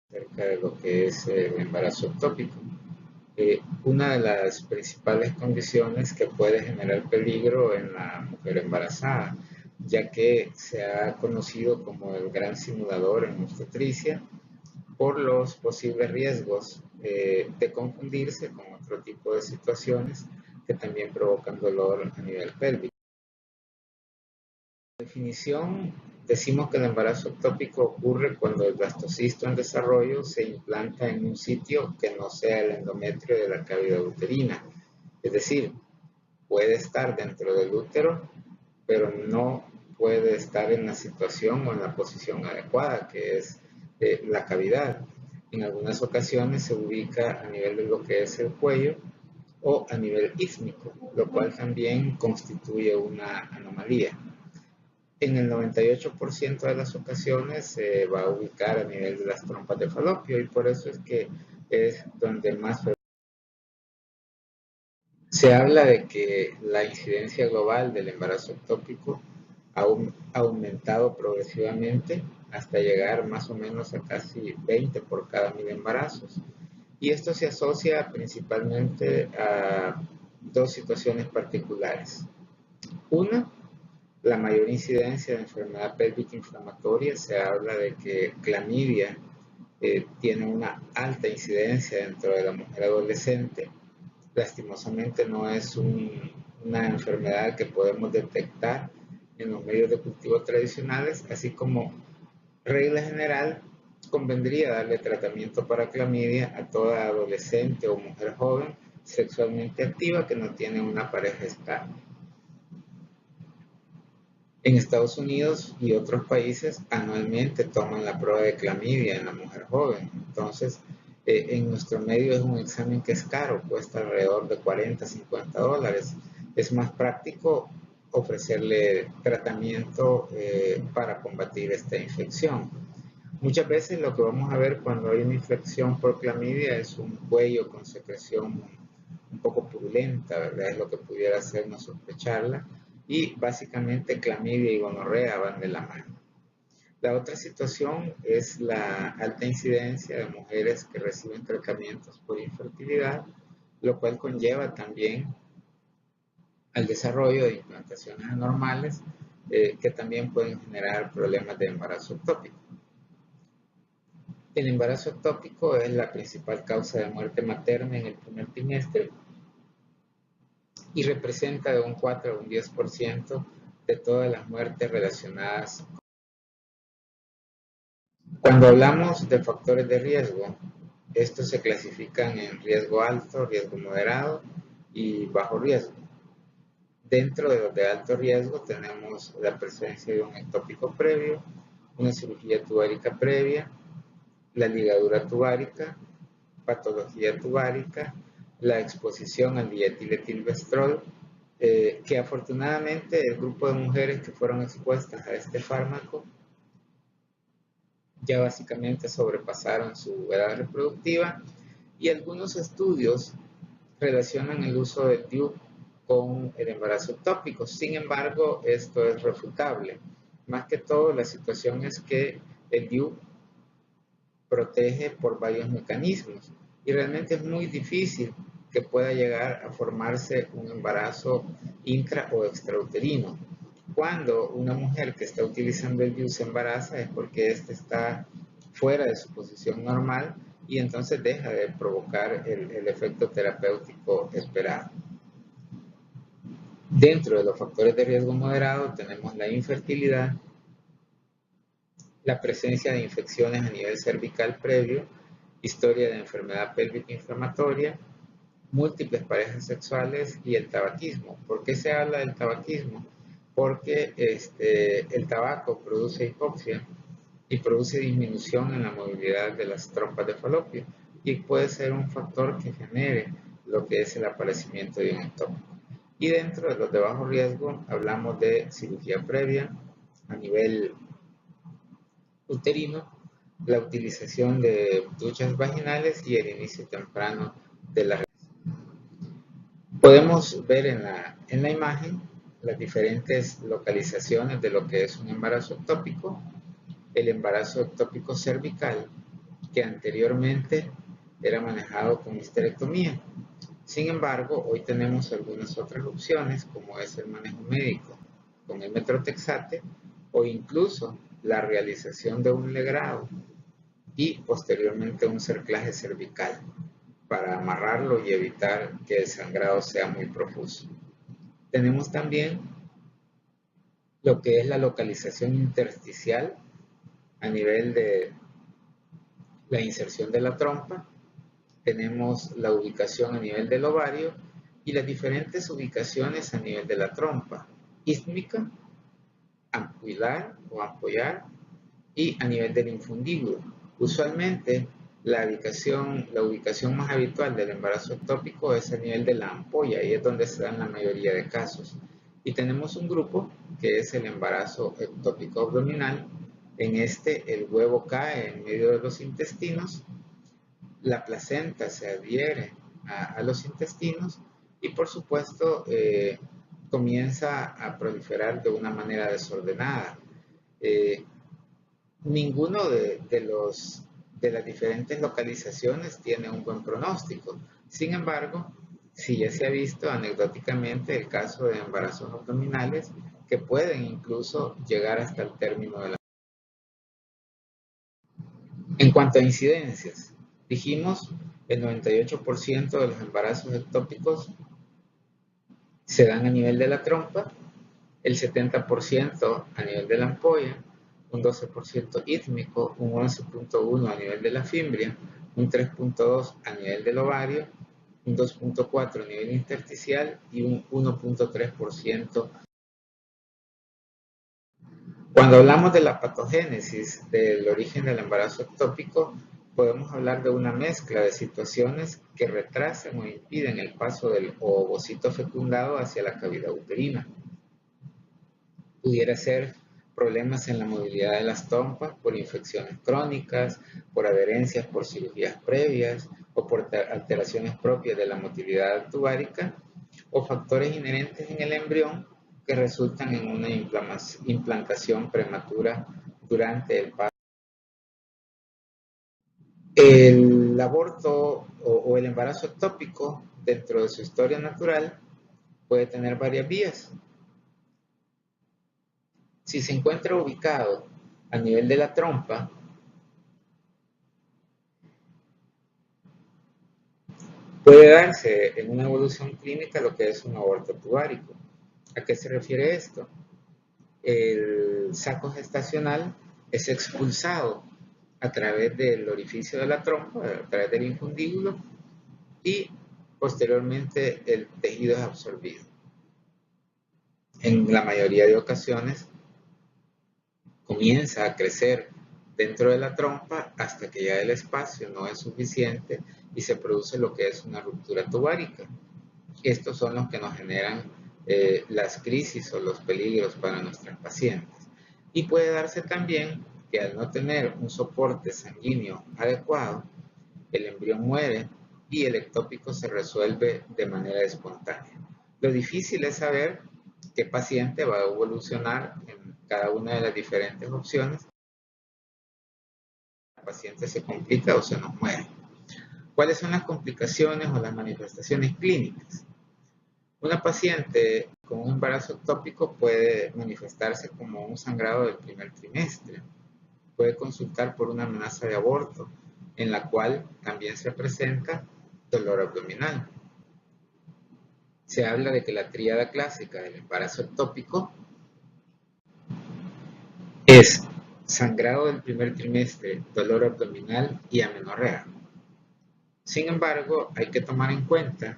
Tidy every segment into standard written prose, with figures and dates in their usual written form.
Acerca de lo que es el embarazo ectópico. Una de las principales condiciones que puede generar peligro en la mujer embarazada, ya que se ha conocido como el gran simulador en obstetricia por los posibles riesgos de confundirse con otro tipo de situaciones que también provocan dolor a nivel pélvico. Por definición, decimos que el embarazo ectópico ocurre cuando el blastocisto en desarrollo se implanta en un sitio que no sea el endometrio de la cavidad uterina. Es decir, puede estar dentro del útero, pero no puede estar en la situación o en la posición adecuada, que es la cavidad. En algunas ocasiones se ubica a nivel de lo que es el cuello o a nivel ísmico, lo cual también constituye una anomalía. En el 98% de las ocasiones se va a ubicar a nivel de las trompas de falopio y por eso es que es donde más se habla de que la incidencia global del embarazo ectópico ha aumentado progresivamente hasta llegar más o menos a casi 20 por cada 1000 embarazos. Y esto se asocia principalmente a dos situaciones particulares. Una, la mayor incidencia de enfermedad pélvica inflamatoria. Se habla de que clamidia tiene una alta incidencia dentro de la mujer adolescente. Lastimosamente no es una enfermedad que podemos detectar en los medios de cultivo tradicionales, así como regla general convendría darle tratamiento para clamidia a toda adolescente o mujer joven sexualmente activa que no tiene una pareja estable. En Estados Unidos y otros países anualmente toman la prueba de clamidia en la mujer joven. Entonces, en nuestro medio es un examen que es caro, cuesta alrededor de 40, 50 dólares. Es más práctico ofrecerle tratamiento para combatir esta infección. Muchas veces lo que vamos a ver cuando hay una infección por clamidia es un cuello con secreción un poco purulenta, ¿verdad? Es lo que pudiera hacernos sospecharla. Y básicamente clamidia y gonorrea van de la mano. La otra situación es la alta incidencia de mujeres que reciben tratamientos por infertilidad, lo cual conlleva también al desarrollo de implantaciones anormales que también pueden generar problemas de embarazo ectópico. El embarazo ectópico es la principal causa de muerte materna en el primer trimestre y representa de un 4 a un 10% de todas las muertes relacionadas. Cuando hablamos de factores de riesgo, estos se clasifican en riesgo alto, riesgo moderado y bajo riesgo. Dentro de los de alto riesgo tenemos la presencia de un ectópico previo, una cirugía tubárica previa, la ligadura tubárica, patología tubárica, la exposición al dietiletilvestrol, que afortunadamente el grupo de mujeres que fueron expuestas a este fármaco ya básicamente sobrepasaron su edad reproductiva y algunos estudios relacionan el uso del DIU con el embarazo ectópico. Sin embargo, esto es refutable. Más que todo, la situación es que el DIU protege por varios mecanismos y realmente es muy difícil que pueda llegar a formarse un embarazo intra o extrauterino. Cuando una mujer que está utilizando el DIU se embaraza es porque éste está fuera de su posición normal y entonces deja de provocar el efecto terapéutico esperado. Dentro de los factores de riesgo moderado tenemos la infertilidad, la presencia de infecciones a nivel cervical previo, historia de enfermedad pélvica inflamatoria, múltiples parejas sexuales y el tabaquismo. ¿Por qué se habla del tabaquismo? Porque el tabaco produce hipoxia y produce disminución en la movilidad de las trompas de falopio y puede ser un factor que genere lo que es el aparecimiento de un ectópico. Y dentro de los de bajo riesgo hablamos de cirugía previa a nivel uterino, la utilización de duchas vaginales y el inicio temprano de la Podemos ver en la imagen las diferentes localizaciones de lo que es un embarazo ectópico. El embarazo ectópico cervical que anteriormente era manejado con histerectomía. Sin embargo, hoy tenemos algunas otras opciones, como es el manejo médico con el metrotexate o incluso la realización de un legrado y posteriormente un cerclaje cervical para amarrarlo y evitar que el sangrado sea muy profuso. Tenemos también lo que es la localización intersticial a nivel de la inserción de la trompa. Tenemos la ubicación a nivel del ovario y las diferentes ubicaciones a nivel de la trompa, ístmica, ampular o ampollar y a nivel del infundíbulo. Usualmente la ubicación más habitual del embarazo ectópico es a nivel de la ampolla y es donde se dan la mayoría de casos. Y tenemos un grupo que es el embarazo ectópico abdominal. En este el huevo cae en medio de los intestinos, la placenta se adhiere a los intestinos y por supuesto comienza a proliferar de una manera desordenada. Eh, Ninguno de las diferentes localizaciones tiene un buen pronóstico. Sin embargo, sí ya se ha visto anecdóticamente el caso de embarazos abdominales que pueden incluso llegar hasta el término de la... En cuanto a incidencias, dijimos el 98% de los embarazos ectópicos se dan a nivel de la trompa, el 70% a nivel de la ampolla, un 12% ítmico, un 11.1% a nivel de la fimbria, un 3.2% a nivel del ovario, un 2.4% a nivel intersticial y un 1.3%. Cuando hablamos de la patogénesis del origen del embarazo ectópico, podemos hablar de una mezcla de situaciones que retrasan o impiden el paso del ovocito fecundado hacia la cavidad uterina. Pudiera ser problemas en la movilidad de las trompas por infecciones crónicas, por adherencias por cirugías previas o por alteraciones propias de la motilidad tubárica o factores inherentes en el embrión que resultan en una implantación prematura durante el parto. El aborto o el embarazo ectópico dentro de su historia natural puede tener varias vías. Si se encuentra ubicado a nivel de la trompa, puede darse en una evolución clínica lo que es un aborto tubárico. ¿A qué se refiere esto? El saco gestacional es expulsado a través del orificio de la trompa, a través del infundíbulo, y posteriormente el tejido es absorbido. En la mayoría de ocasiones comienza a crecer dentro de la trompa hasta que ya el espacio no es suficiente y se produce lo que es una ruptura tubárica. Estos son los que nos generan las crisis o los peligros para nuestras pacientes. Y puede darse también que al no tener un soporte sanguíneo adecuado, el embrión muere y el ectópico se resuelve de manera espontánea. Lo difícil es saber qué paciente va a evolucionar en cada una de las diferentes opciones. El paciente se complica o se nos muere. ¿Cuáles son las complicaciones o las manifestaciones clínicas? Una paciente con un embarazo ectópico puede manifestarse como un sangrado del primer trimestre. Puede consultar por una amenaza de aborto, en la cual también se presenta dolor abdominal. Se habla de que la tríada clásica del embarazo ectópico es sangrado del primer trimestre, dolor abdominal y amenorrea. Sin embargo, hay que tomar en cuenta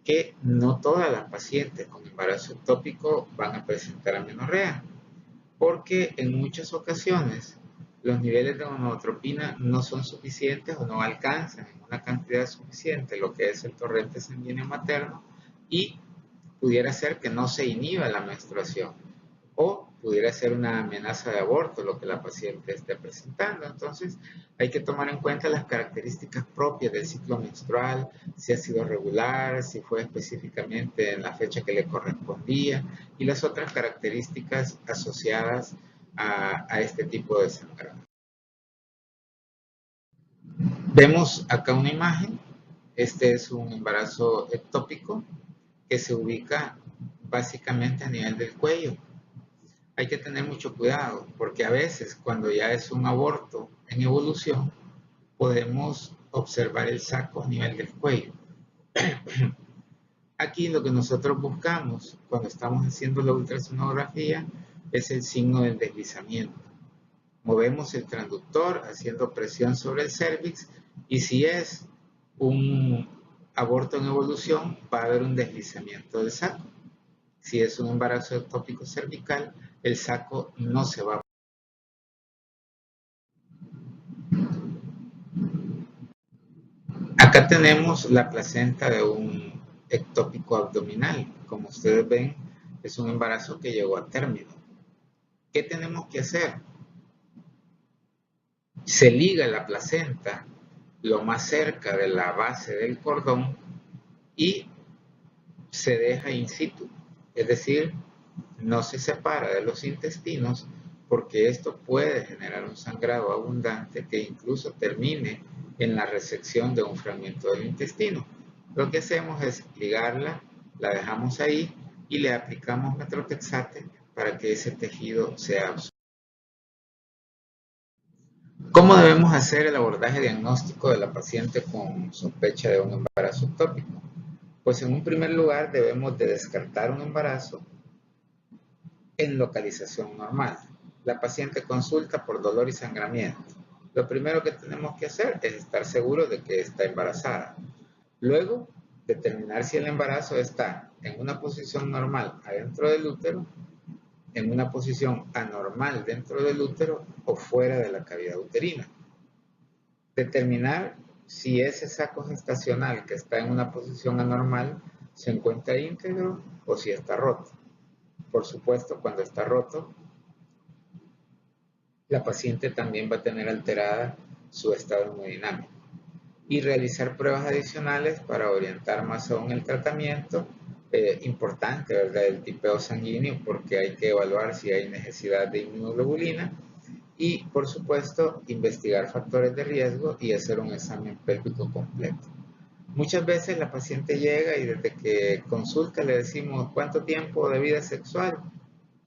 que no todas las pacientes con embarazo ectópico van a presentar amenorrea, porque en muchas ocasiones los niveles de gonadotropina no son suficientes o no alcanzan en una cantidad suficiente lo que es el torrente sanguíneo materno y pudiera ser que no se inhiba la menstruación o pudiera ser una amenaza de aborto lo que la paciente esté presentando. Entonces hay que tomar en cuenta las características propias del ciclo menstrual, si ha sido regular, si fue específicamente en la fecha que le correspondía y las otras características asociadas a este tipo de sangrado. Vemos acá una imagen. Este es un embarazo ectópico que se ubica básicamente a nivel del cuello. Hay que tener mucho cuidado porque a veces cuando ya es un aborto en evolución podemos observar el saco a nivel del cuello. Aquí lo que nosotros buscamos cuando estamos haciendo la ultrasonografía es el signo del deslizamiento. Movemos el transductor haciendo presión sobre el cérvix y si es un aborto en evolución va a haber un deslizamiento del saco. Si es un embarazo ectópico cervical, el saco no se va a... Acá tenemos la placenta de un ectópico abdominal. Como ustedes ven, es un embarazo que llegó a término. ¿Qué tenemos que hacer? Se liga la placenta lo más cerca de la base del cordón y se deja in situ, es decir, no se separa de los intestinos porque esto puede generar un sangrado abundante que incluso termine en la resección de un fragmento del intestino. Lo que hacemos es ligarla, la dejamos ahí y le aplicamos metrotexate para que ese tejido sea absorbido. ¿Cómo debemos hacer el abordaje diagnóstico de la paciente con sospecha de un embarazo ectópico? Pues en un primer lugar debemos de descartar un embarazo en localización normal. La paciente consulta por dolor y sangramiento. Lo primero que tenemos que hacer es estar seguros de que está embarazada. Luego, determinar si el embarazo está en una posición normal adentro del útero, en una posición anormal dentro del útero o fuera de la cavidad uterina. Determinar si ese saco gestacional que está en una posición anormal se encuentra íntegro o si está roto. Por supuesto, cuando está roto, la paciente también va a tener alterada su estado hemodinámico. Y realizar pruebas adicionales para orientar más aún el tratamiento. Importante, ¿verdad? El tipeo sanguíneo porque hay que evaluar si hay necesidad de inmunoglobulina y, por supuesto, investigar factores de riesgo y hacer un examen pélvico completo. Muchas veces la paciente llega y desde que consulta le decimos ¿cuánto tiempo de vida sexual?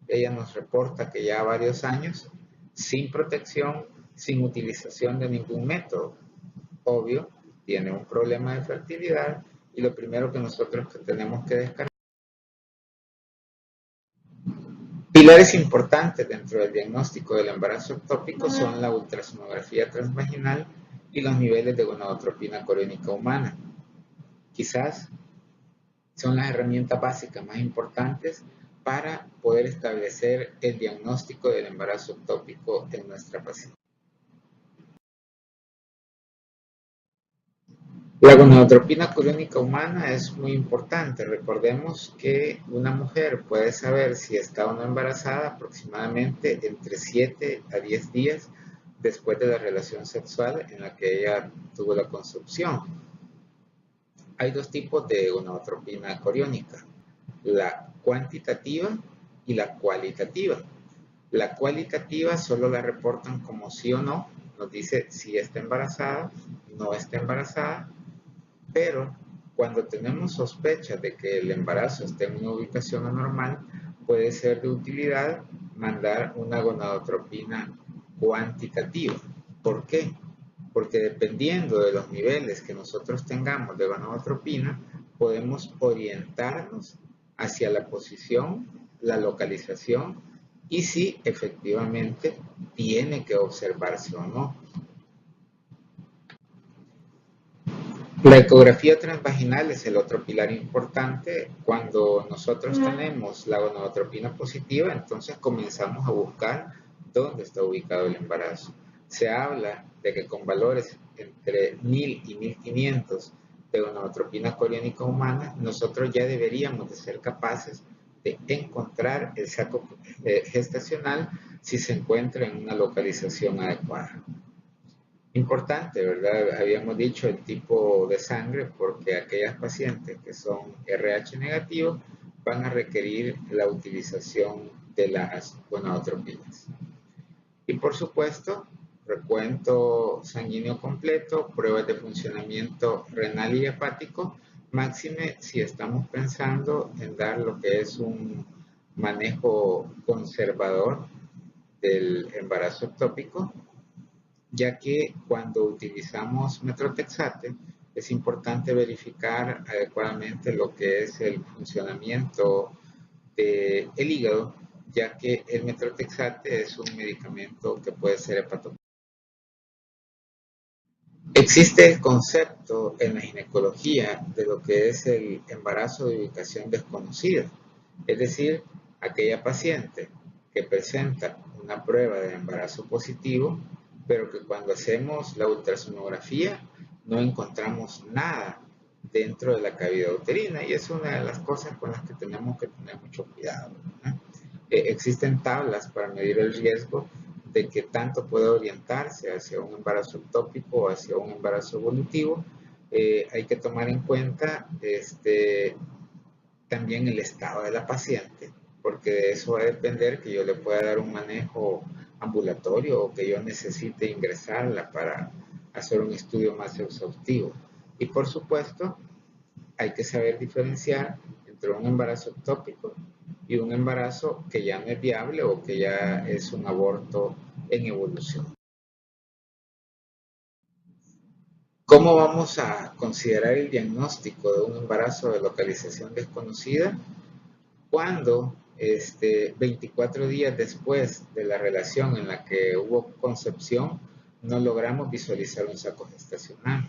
Ella nos reporta que ya varios años sin protección, sin utilización de ningún método. Obvio, tiene un problema de fertilidad y lo primero que nosotros tenemos que descartar. Pilares importantes dentro del diagnóstico del embarazo ectópico son la ultrasonografía transvaginal y los niveles de gonadotropina coriónica humana. Quizás son las herramientas básicas más importantes para poder establecer el diagnóstico del embarazo ectópico en nuestra paciente. La gonadotropina coriónica humana es muy importante. Recordemos que una mujer puede saber si está o no embarazada aproximadamente entre 7 a 10 días después de la relación sexual en la que ella tuvo la concepción. Hay dos tipos de gonadotropina coriónica, la cuantitativa y la cualitativa. La cualitativa solo la reportan como sí o no, nos dice si está embarazada, no está embarazada, pero cuando tenemos sospechas de que el embarazo está en una ubicación anormal, puede ser de utilidad mandar una gonadotropina cuantitativa. ¿Por qué? Porque dependiendo de los niveles que nosotros tengamos de gonadotropina, podemos orientarnos hacia la posición, la localización y si efectivamente tiene que observarse o no. La ecografía transvaginal es el otro pilar importante. Cuando nosotros tenemos la gonadotropina positiva, entonces comenzamos a buscar dónde está ubicado el embarazo. Se habla de que con valores entre 1000 y 1500 de gonadotropina coriónica humana, nosotros ya deberíamos de ser capaces de encontrar el saco gestacional si se encuentra en una localización adecuada. Importante, ¿verdad? Habíamos dicho el tipo de sangre porque aquellas pacientes que son RH negativos van a requerir la utilización de las gonadotropinas. Y por supuesto, recuento sanguíneo completo, pruebas de funcionamiento renal y hepático, máxime si estamos pensando en dar lo que es un manejo conservador del embarazo ectópico, ya que cuando utilizamos metrotexate es importante verificar adecuadamente lo que es el funcionamiento del hígado, ya que el metrotexate es un medicamento que puede ser hepatotóxico. Existe el concepto en la ginecología de lo que es el embarazo de ubicación desconocida, es decir, aquella paciente que presenta una prueba de embarazo positivo, pero que cuando hacemos la ultrasonografía no encontramos nada dentro de la cavidad uterina, y es una de las cosas con las que tenemos que tener mucho cuidado, ¿no? Existen tablas para medir el riesgo de que tanto puede orientarse hacia un embarazo ectópico o hacia un embarazo evolutivo. Hay que tomar en cuenta también el estado de la paciente, porque de eso va a depender que yo le pueda dar un manejo ambulatorio o que yo necesite ingresarla para hacer un estudio más exhaustivo. Y por supuesto, hay que saber diferenciar entre un embarazo ectópico y un embarazo que ya no es viable o que ya es un aborto en evolución. ¿Cómo vamos a considerar el diagnóstico de un embarazo de localización desconocida? Cuando 24 días después de la relación en la que hubo concepción no logramos visualizar un saco gestacional.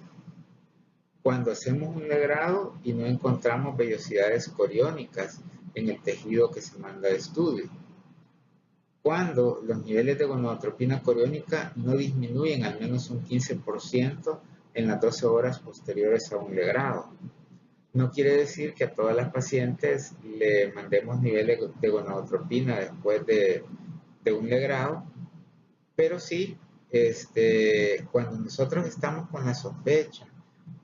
Cuando hacemos un legrado y no encontramos vellosidades coriónicas en el tejido que se manda a estudio. Cuando los niveles de gonadotropina coriónica no disminuyen al menos un 15% en las 12 horas posteriores a un legrado. No quiere decir que a todas las pacientes le mandemos niveles de gonadotropina después de un legrado, pero sí, cuando nosotros estamos con la sospecha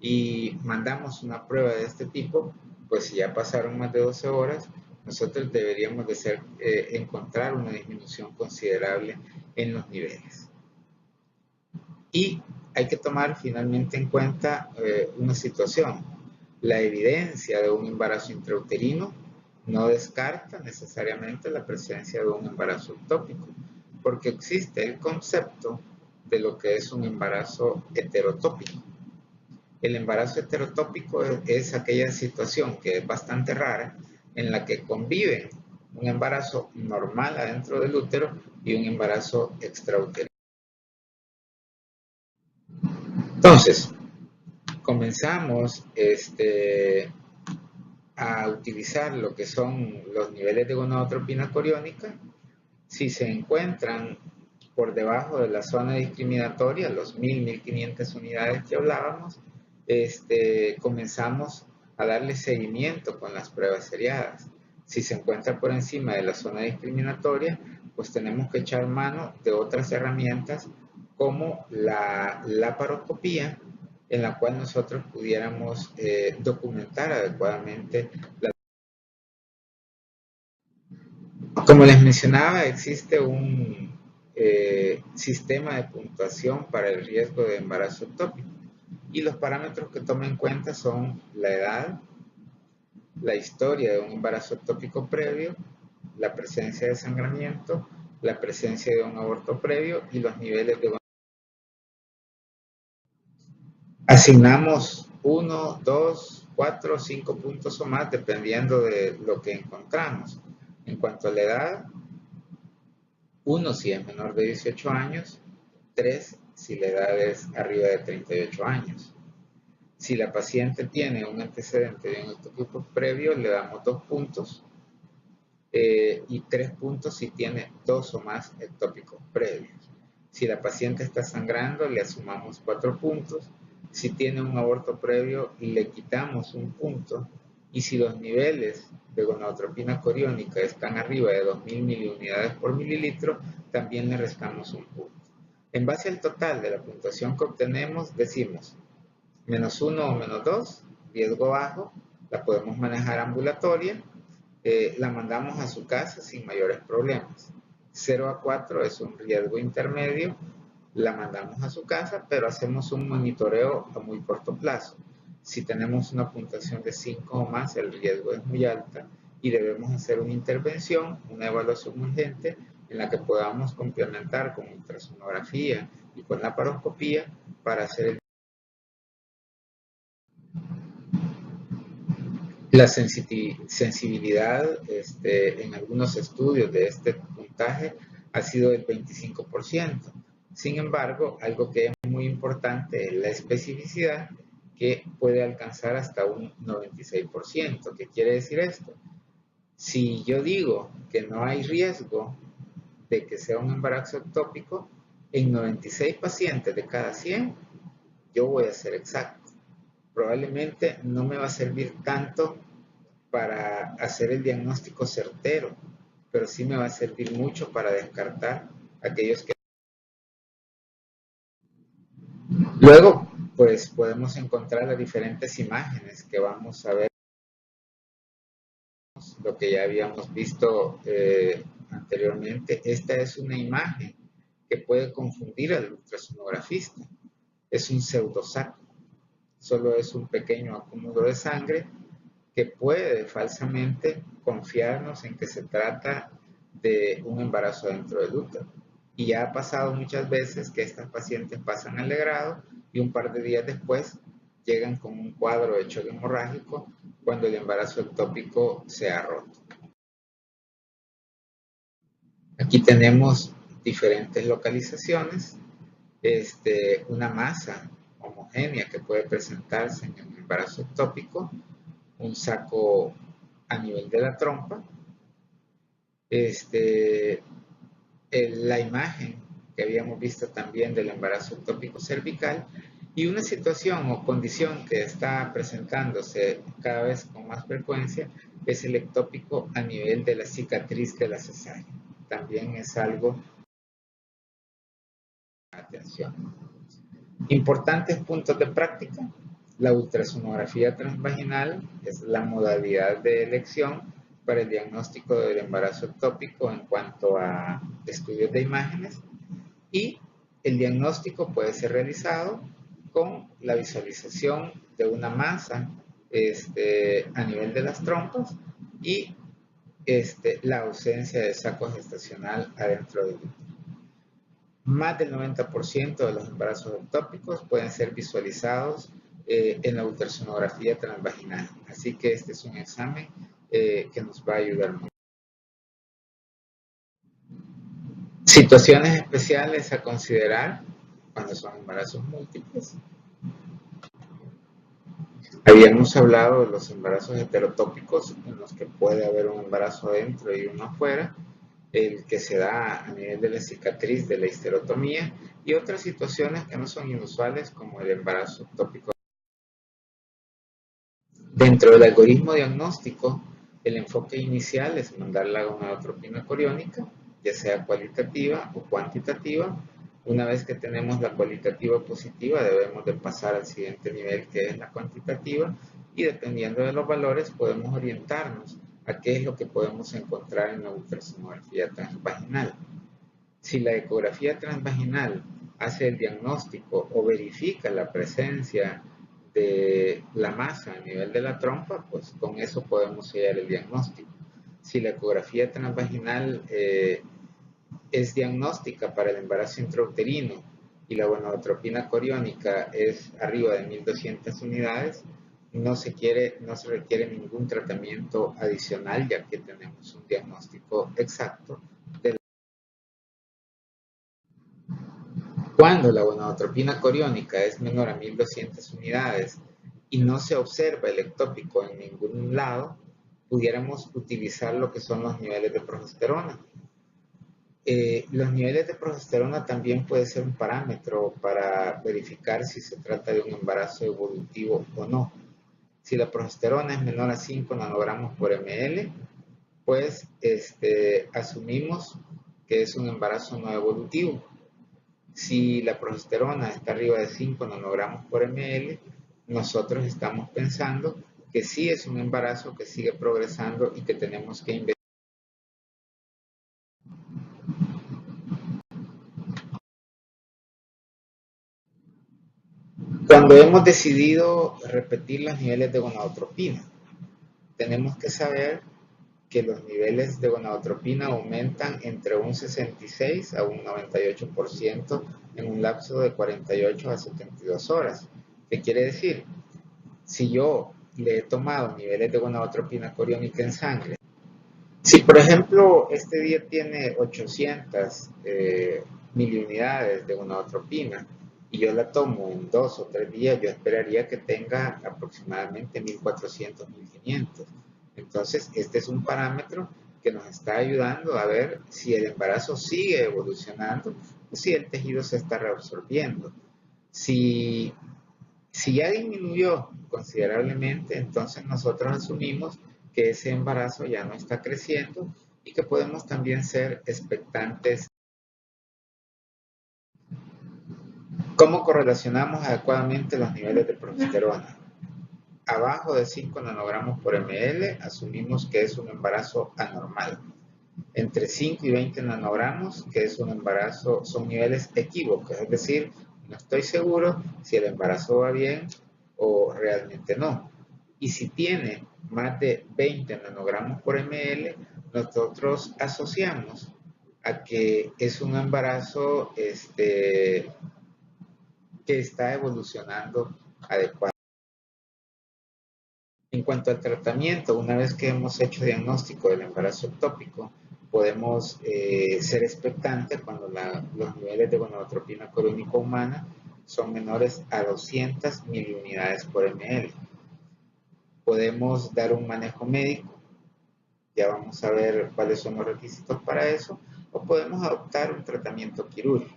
y mandamos una prueba de este tipo, pues si ya pasaron más de 12 horas, nosotros deberíamos de encontrar una disminución considerable en los niveles. Y hay que tomar finalmente en cuenta una situación. La evidencia de un embarazo intrauterino no descarta necesariamente la presencia de un embarazo ectópico, porque existe el concepto de lo que es un embarazo heterotópico. El embarazo heterotópico es aquella situación que es bastante rara en la que conviven un embarazo normal adentro del útero y un embarazo extrauterino. Entonces, comenzamos a utilizar lo que son los niveles de gonadotropina coriónica. Si se encuentran por debajo de la zona discriminatoria, los 1.500 unidades que hablábamos, comenzamos a darle seguimiento con las pruebas seriadas. Si se encuentra por encima de la zona discriminatoria, pues tenemos que echar mano de otras herramientas como la laparoscopía, en la cual nosotros pudiéramos documentar adecuadamente la. Como les mencionaba, existe un sistema de puntuación para el riesgo de embarazo ectópico y los parámetros que toma en cuenta son la edad, la historia de un embarazo ectópico previo, la presencia de sangramiento, la presencia de un aborto previo y los niveles de. Asignamos 1, 2, 4, 5 puntos o más dependiendo de lo que encontramos. En cuanto a la edad, 1 si es menor de 18 años, 3 si la edad es arriba de 38 años. Si la paciente tiene un antecedente de un ectópico previo, le damos 2 puntos y 3 puntos si tiene 2 o más ectópicos previos. Si la paciente está sangrando, le sumamos 4 puntos. Si tiene un aborto previo, le quitamos 1 punto. Y si los niveles de gonadotropina coriónica están arriba de 2.000 miliunidades por mililitro, también le restamos 1 punto. En base al total de la puntuación que obtenemos, decimos menos 1 o menos 2, riesgo bajo, la podemos manejar ambulatoria, la mandamos a su casa sin mayores problemas. 0 a 4 es un riesgo intermedio la mandamos a su casa, pero hacemos un monitoreo a muy corto plazo. Si tenemos una puntuación de 5 o más, el riesgo es muy alta y debemos hacer una intervención, una evaluación urgente en la que podamos complementar con ultrasonografía y con laparoscopía para hacer la sensibilidad en algunos estudios de este puntaje ha sido del 25%. Sin embargo, algo que es muy importante es la especificidad, que puede alcanzar hasta un 96%. ¿Qué quiere decir esto? Si yo digo que no hay riesgo de que sea un embarazo ectópico, en 96 pacientes de cada 100, yo voy a ser exacto. Probablemente no me va a servir tanto para hacer el diagnóstico certero, pero sí me va a servir mucho para descartar aquellos que... Luego, pues podemos encontrar las diferentes imágenes que vamos a ver, lo que ya habíamos visto anteriormente. Esta es una imagen que puede confundir al ultrasonografista. Es un pseudosaco, solo es un pequeño acúmulo de sangre que puede falsamente confiarnos en que se trata de un embarazo dentro del útero. Y ya ha pasado muchas veces que estas pacientes pasan al legrado y un par de días después llegan con un cuadro de choque hemorrágico cuando el embarazo ectópico se ha roto. Aquí tenemos diferentes localizaciones, una masa homogénea que puede presentarse en el embarazo ectópico, un saco a nivel de la trompa, la imagen que habíamos visto también del embarazo ectópico cervical, y una situación o condición que está presentándose cada vez con más frecuencia es el ectópico a nivel de la cicatriz de la cesárea. También es algo de atención. Importantes puntos de práctica. La ultrasonografía transvaginal es la modalidad de elección para el diagnóstico del embarazo ectópico en cuanto a estudios de imágenes, y el diagnóstico puede ser realizado con la visualización de una masa a nivel de las trompas y la ausencia de saco gestacional adentro del útero. Más del 90% de los embarazos ectópicos pueden ser visualizados en la ultrasonografía transvaginal. Así que este es un examen que nos va a ayudar mucho. Situaciones especiales a considerar cuando son embarazos múltiples. Habíamos hablado de los embarazos heterotópicos en los que puede haber un embarazo adentro y uno afuera, el que se da a nivel de la cicatriz de la histerotomía, y otras situaciones que no son inusuales como el embarazo ectópico. Dentro del algoritmo diagnóstico, el enfoque inicial es mandar la gonadotropina coriónica, ya sea cualitativa o cuantitativa. Una vez que tenemos la cualitativa positiva, debemos de pasar al siguiente nivel, que es la cuantitativa, y dependiendo de los valores podemos orientarnos a qué es lo que podemos encontrar en la ultrasonografía transvaginal. Si la ecografía transvaginal hace el diagnóstico o verifica la presencia de la masa a nivel de la trompa, pues con eso podemos sellar el diagnóstico. Si la ecografía transvaginal es diagnóstica para el embarazo intrauterino y la gonadotropina coriónica es arriba de 1200 unidades, no se requiere ningún tratamiento adicional, ya que tenemos un diagnóstico exacto de la... Cuando la gonadotropina coriónica es menor a 1200 unidades y no se observa el ectópico en ningún lado, pudiéramos utilizar lo que son los niveles de progesterona. Los niveles de progesterona también puede ser un parámetro para verificar si se trata de un embarazo evolutivo o no. Si la progesterona es menor a 5 nanogramos por ml, pues asumimos que es un embarazo no evolutivo. Si la progesterona está arriba de 5 nanogramos por ml, nosotros estamos pensando que sí es un embarazo que sigue progresando y que tenemos que investigar. Cuando hemos decidido repetir los niveles de gonadotropina, tenemos que saber que los niveles de gonadotropina aumentan entre un 66 a un 98% en un lapso de 48 a 72 horas. ¿Qué quiere decir? Si yo le he tomado niveles de gonadotropina coriónica en sangre, si por ejemplo este día tiene 800 miliunidades de gonadotropina y yo la tomo en 2 o 3 días, yo esperaría que tenga aproximadamente 1400, 1500. Entonces, este es un parámetro que nos está ayudando a ver si el embarazo sigue evolucionando o si el tejido se está reabsorbiendo. Si, si ya disminuyó considerablemente, entonces nosotros asumimos que ese embarazo ya no está creciendo y que podemos también ser expectantes. ¿Cómo correlacionamos adecuadamente los niveles de progesterona? Abajo de 5 nanogramos por ml asumimos que es un embarazo anormal. Entre 5 y 20 nanogramos, que es un embarazo, son niveles equívocos, es decir, no estoy seguro si el embarazo va bien o realmente no. Y si tiene más de 20 nanogramos por ml, nosotros asociamos a que es un embarazo que está evolucionando adecuadamente. En cuanto al tratamiento, una vez que hemos hecho diagnóstico del embarazo ectópico, podemos ser expectantes cuando los niveles de gonadotropina coriónica humana son menores a 200 miliunidades por ml. Podemos dar un manejo médico, ya vamos a ver cuáles son los requisitos para eso, o podemos adoptar un tratamiento quirúrgico.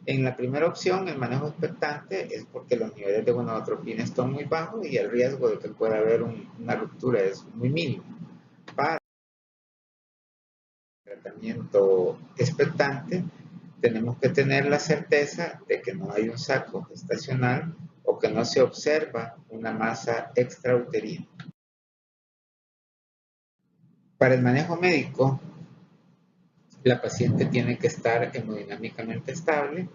En la primera opción, el manejo expectante es porque los niveles de gonadotropina están muy bajos y el riesgo de que pueda haber una ruptura es muy mínimo. Para el tratamiento expectante, tenemos que tener la certeza de que no hay un saco gestacional o que no se observa una masa extrauterina. Para el manejo médico, la paciente tiene que estar hemodinámicamente estable,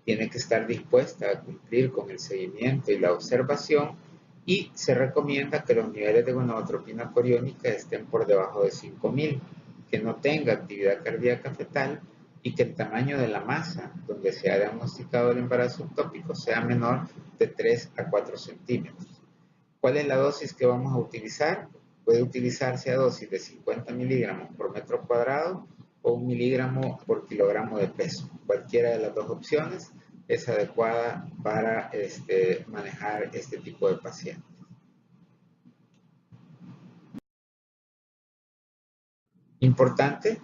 tiene que estar dispuesta a cumplir con el seguimiento y la observación y se recomienda que los niveles de gonadotropina coriónica estén por debajo de 5000, que no tenga actividad cardíaca fetal y que el tamaño de la masa donde se ha diagnosticado el embarazo ectópico sea menor de 3 a 4 centímetros. ¿Cuál es la dosis que vamos a utilizar? Puede utilizarse a dosis de 50 miligramos por metro cuadrado o 1 miligramo por kilogramo de peso. Cualquiera de las dos opciones es adecuada para manejar este tipo de pacientes. Importante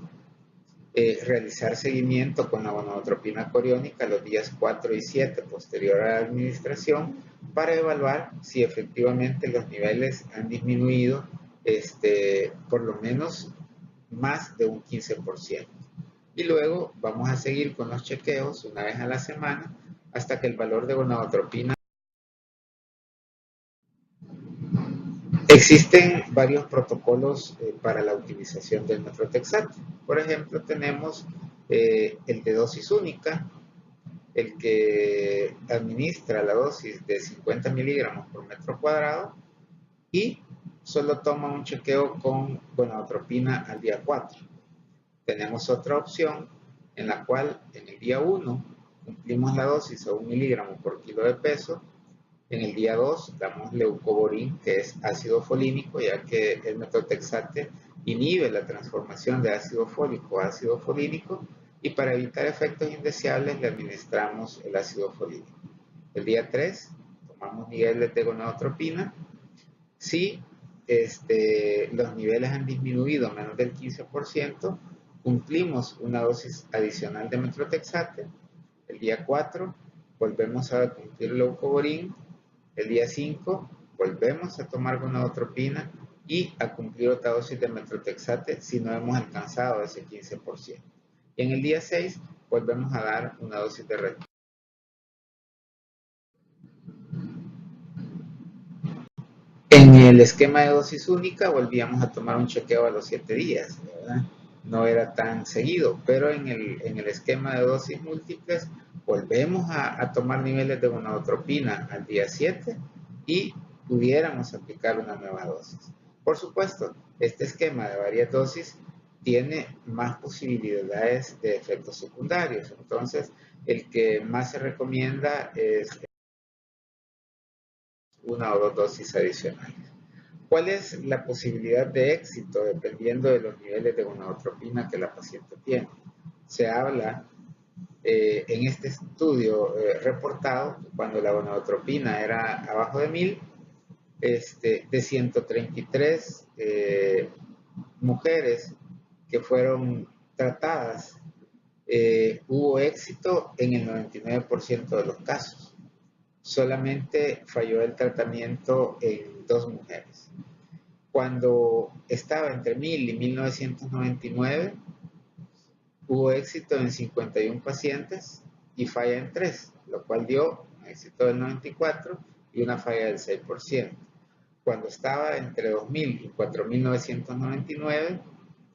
realizar seguimiento con la gonadotropina coriónica los días 4 y 7 posterior a la administración para evaluar si efectivamente los niveles han disminuido por lo menos más de un 15%. Y luego vamos a seguir con los chequeos una vez a la semana hasta que el valor de gonadotropina. Existen varios protocolos para la utilización del metrotexate. Por ejemplo, tenemos el de dosis única, el que administra la dosis de 50 miligramos por metro cuadrado y solo toma un chequeo con gonadotropina al día 4. Tenemos otra opción en la cual en el día 1 cumplimos la dosis a 1 miligramo por kilo de peso. En el día 2 damos leucovorin, que es ácido folínico, ya que el metrotexate inhibe la transformación de ácido fólico a ácido folínico y para evitar efectos indeseables le administramos el ácido folínico. El día 3 tomamos niveles de gonadotropina. Si los niveles han disminuido menos del 15%, cumplimos una dosis adicional de metrotexate. El día 4 volvemos a cumplir leucovorin. El día 5 volvemos a tomar gonadotropina y a cumplir otra dosis de metrotexate si no hemos alcanzado ese 15%. Y en el día 6 volvemos a dar una dosis de retorno. En el esquema de dosis única volvíamos a tomar un chequeo a los 7 días, ¿verdad? No era tan seguido, pero en el esquema de dosis múltiples volvemos a tomar niveles de gonadotropina al día 7 y pudiéramos aplicar una nueva dosis. Por supuesto, este esquema de varias dosis tiene más posibilidades de efectos secundarios. Entonces, el que más se recomienda es una o dos dosis adicionales. ¿Cuál es la posibilidad de éxito dependiendo de los niveles de gonadotropina que la paciente tiene? Se habla en este estudio reportado, cuando la gonadotropina era abajo de 1000, de 133 mujeres que fueron tratadas, hubo éxito en el 99% de los casos. Solamente falló el tratamiento en 2 mujeres. Cuando estaba entre 1000 y 1999, hubo éxito en 51 pacientes y falla en 3, lo cual dio un éxito del 94% y una falla del 6%. Cuando estaba entre 2000 y 4999,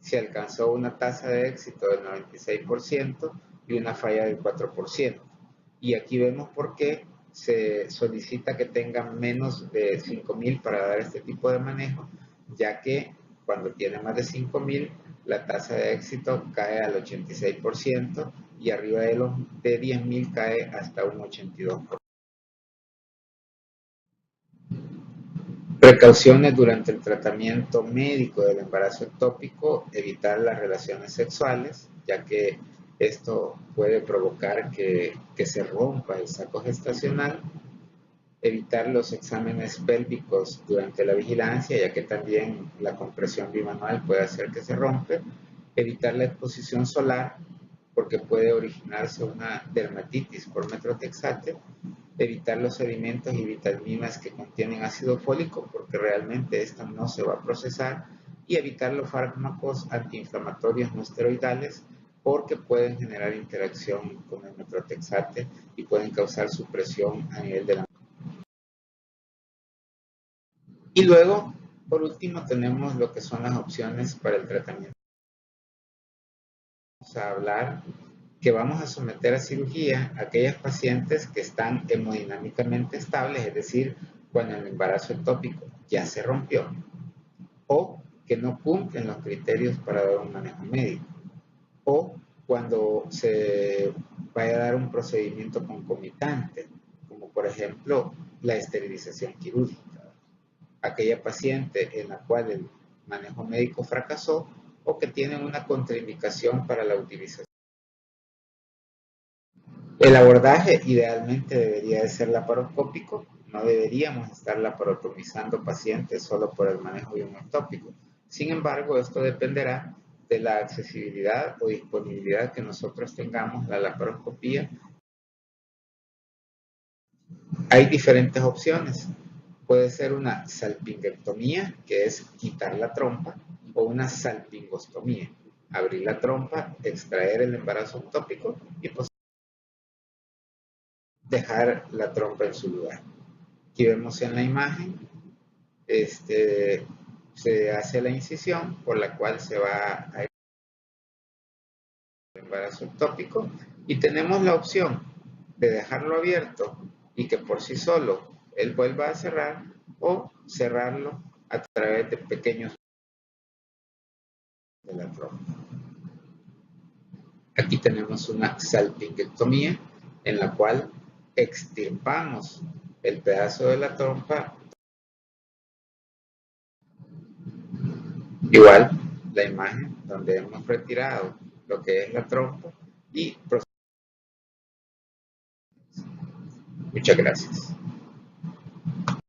se alcanzó una tasa de éxito del 96% y una falla del 4%. Y aquí vemos por qué se solicita que tengan menos de 5000 para dar este tipo de manejo, ya que cuando tiene más de 5000, la tasa de éxito cae al 86% y arriba de 10.000 cae hasta un 82%. Precauciones durante el tratamiento médico del embarazo ectópico: evitar las relaciones sexuales, ya que esto puede provocar que se rompa el saco gestacional. Evitar los exámenes pélvicos durante la vigilancia, ya que también la compresión bimanual puede hacer que se rompe. Evitar la exposición solar, porque puede originarse una dermatitis por metrotexate. Evitar los sedimentos y vitaminas que contienen ácido fólico, porque realmente esto no se va a procesar. Y evitar los fármacos antiinflamatorios no esteroidales, porque pueden generar interacción con el metrotexate y pueden causar supresión a nivel de la... Y luego, por último, tenemos lo que son las opciones para el tratamiento. Vamos a hablar que vamos a someter a cirugía a aquellas pacientes que están hemodinámicamente estables, es decir, cuando el embarazo ectópico ya se rompió, o que no cumplen los criterios para dar un manejo médico, o cuando se vaya a dar un procedimiento concomitante, como por ejemplo la esterilización quirúrgica. Aquella paciente en la cual el manejo médico fracasó o que tienen una contraindicación para la utilización. El abordaje idealmente debería de ser laparoscópico. No deberíamos estar laparotomizando pacientes solo por el manejo de un ectópico. Sin embargo, esto dependerá de la accesibilidad o disponibilidad que nosotros tengamos la laparoscopía. Hay diferentes opciones. Puede ser una salpingectomía, que es quitar la trompa, o una salpingostomía, abrir la trompa, extraer el embarazo ectópico y pues dejar la trompa en su lugar. Aquí vemos en la imagen, se hace la incisión por la cual se va a el embarazo ectópico y tenemos la opción de dejarlo abierto y que por sí solo él vuelva a cerrar, o cerrarlo a través de pequeños de la trompa. Aquí tenemos una salpingectomía en la cual extirpamos el pedazo de la trompa. Igual la imagen donde hemos retirado lo que es la trompa y procedemos. Muchas gracias.